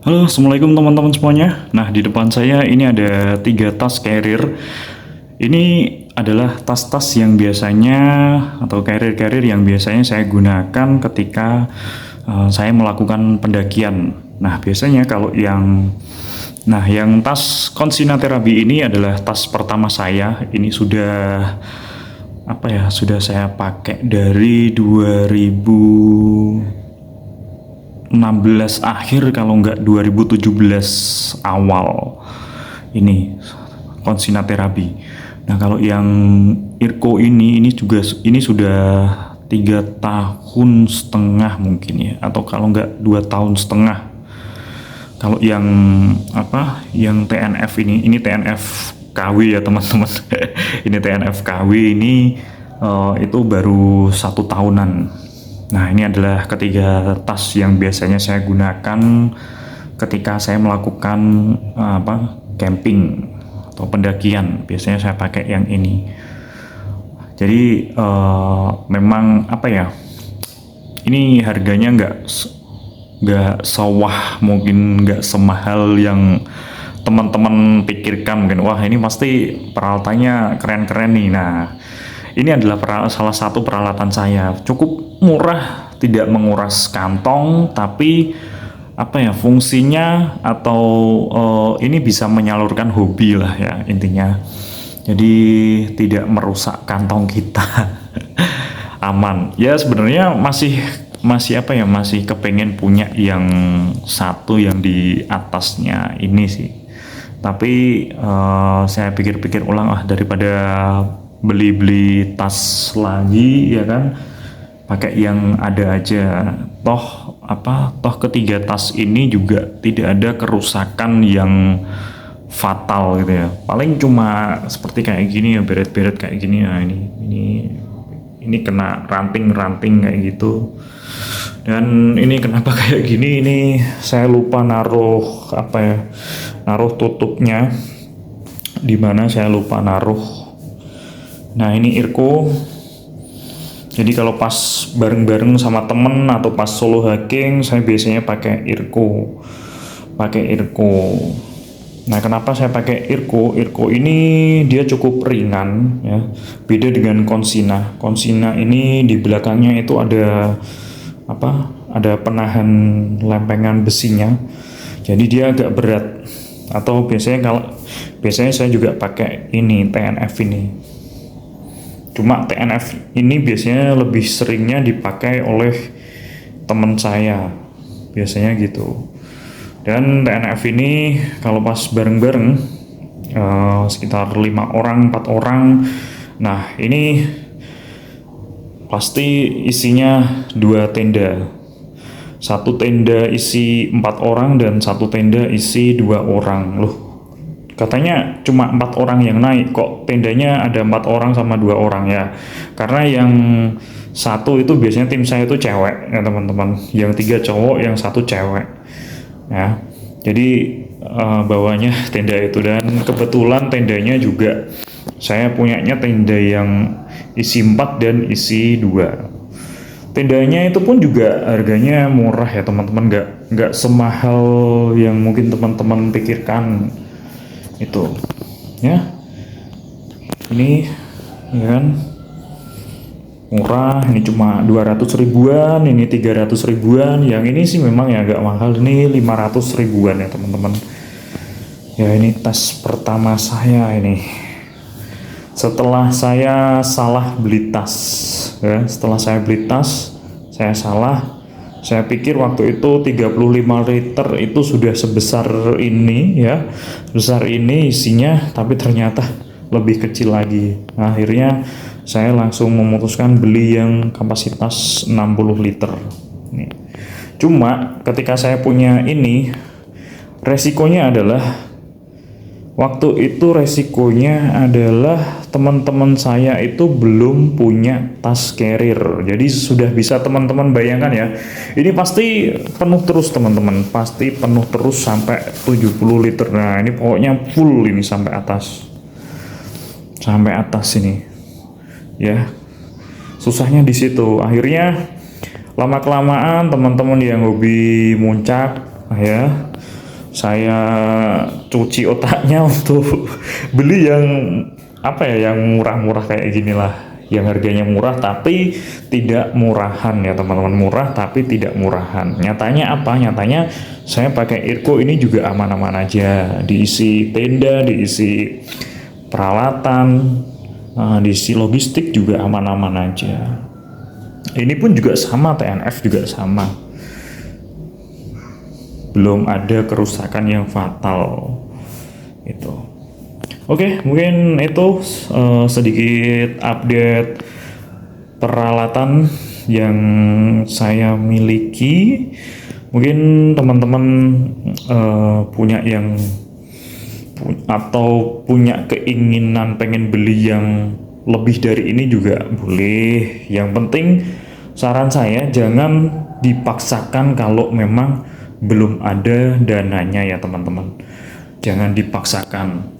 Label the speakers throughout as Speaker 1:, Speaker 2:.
Speaker 1: Halo, assalamualaikum teman-teman semuanya. Nah, di depan saya ini ada tiga tas carrier. Ini adalah tas-tas yang biasanya atau carrier-carrier yang biasanya saya gunakan ketika saya melakukan pendakian. Nah, biasanya kalau yang tas Consina Terabi ini adalah tas pertama saya. Ini sudah sudah saya pakai dari 16 akhir kalau nggak 2017 awal ini Consina Terapi. Nah kalau yang Irko ini sudah 3 tahun setengah mungkin ya, atau kalau nggak 2 tahun setengah. Kalau yang TNF ini TNF KW ya teman-teman. Ini TNF KW ini itu baru 1 tahunan. Nah, ini adalah ketiga tas yang biasanya saya gunakan ketika saya melakukan camping atau pendakian. Biasanya saya pakai yang ini. Jadi memang ini harganya nggak sewah, mungkin nggak semahal yang teman-teman pikirkan. Mungkin wah ini pasti peralatannya keren-keren nih. Nah, ini adalah salah satu peralatan saya, cukup murah, tidak menguras kantong, tapi fungsinya atau ini bisa menyalurkan hobi lah ya intinya. Jadi tidak merusak kantong kita. Aman. Ya sebenarnya masih kepengen punya yang satu yang di atasnya ini sih. Tapi saya pikir-pikir ulang, daripada beli-beli tas lagi ya kan, pakai yang ada aja. Toh ketiga tas ini juga tidak ada kerusakan yang fatal gitu ya. Paling cuma seperti kayak gini ya, beret-beret kayak gini ya. Ini kena ranting-ranting kayak gitu. Dan ini kenapa kayak gini, ini saya lupa naruh naruh tutupnya di mana, saya lupa naruh. Nah, ini Irko. Jadi kalau pas bareng-bareng sama temen atau pas solo hiking, saya biasanya pakai Irko. Nah, kenapa saya pakai Irko? Irko ini dia cukup ringan ya. Beda dengan Consina. Consina ini di belakangnya itu ada ada penahan lempengan besinya. Jadi dia agak berat. Atau biasanya saya juga pakai ini TNF ini. Cuma TNF ini biasanya lebih seringnya dipakai oleh teman saya, biasanya gitu. Dan TNF ini kalau pas bareng-bareng sekitar 5 orang, 4 orang. Nah, ini pasti isinya 2 tenda. Satu tenda isi 4 orang dan satu tenda isi 2 orang. Loh, katanya cuma 4 orang yang naik, kok tendanya ada 4 orang sama 2 orang ya? Karena yang satu itu biasanya tim saya itu cewek ya teman-teman, yang 3 cowok, yang 1 cewek ya. Jadi bawahnya tenda itu, dan kebetulan tendanya juga saya punyanya tenda yang isi 4 dan isi 2. Tendanya itu pun juga harganya murah ya teman-teman, nggak semahal yang mungkin teman-teman pikirkan itu ya. Ini ya kan murah, ini cuma 200 ribuan, ini 300 ribuan. Yang ini sih memang ya agak mahal, ini 500 ribuan ya teman-teman ya. Ini tas pertama saya ini setelah saya salah beli tas ya. Setelah saya beli tas, saya pikir waktu itu 35 liter itu sudah sebesar ini ya, sebesar ini isinya, tapi ternyata lebih kecil lagi. Nah, akhirnya saya langsung memutuskan beli yang kapasitas 60 liter. Nih. Cuma ketika saya punya ini, resikonya adalah teman-teman saya itu belum punya tas carrier. Jadi sudah bisa teman-teman bayangkan ya, ini pasti penuh terus teman-teman, pasti penuh terus sampai 70 liter. Nah, ini pokoknya full ini sampai atas ini ya. Susahnya di situ. Akhirnya lama kelamaan teman-teman yang hobi muncak ya, saya cuci otaknya untuk beli yang apa ya, yang murah-murah kayak gini lah, yang harganya murah tapi tidak murahan ya teman-teman, murah tapi tidak murahan. Nyatanya apa? Nyatanya saya pakai Irko ini juga aman-aman aja, diisi tenda, diisi peralatan, diisi logistik juga aman-aman aja. Ini pun juga sama, TNF juga sama, belum ada kerusakan yang fatal itu. Oke, mungkin itu sedikit update peralatan yang saya miliki. Mungkin teman-teman punya yang atau punya keinginan pengen beli yang lebih dari ini juga boleh. Yang penting saran saya jangan dipaksakan kalau memang belum ada dananya ya teman-teman. Jangan dipaksakan.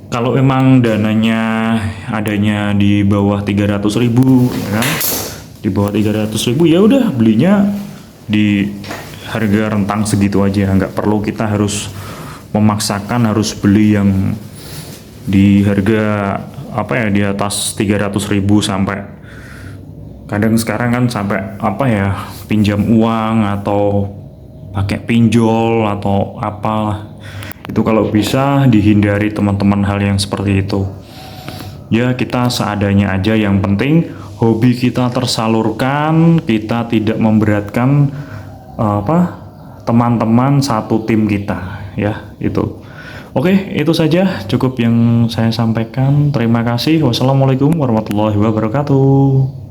Speaker 1: Kalau emang dananya adanya di bawah 300.000 ya kan, di bawah 300.000 ya udah belinya di harga rentang segitu aja, nggak perlu kita harus memaksakan harus beli yang di harga apa ya, di atas 300.000 sampai kadang sekarang kan sampai apa ya, pinjam uang atau pakai pinjol atau apalah. Itu kalau bisa dihindari teman-teman hal yang seperti itu. Ya kita seadanya aja, yang penting hobi kita tersalurkan, kita tidak memberatkan teman-teman satu tim kita ya itu. Oke, itu saja cukup yang saya sampaikan. Terima kasih. Wassalamualaikum warahmatullahi wabarakatuh.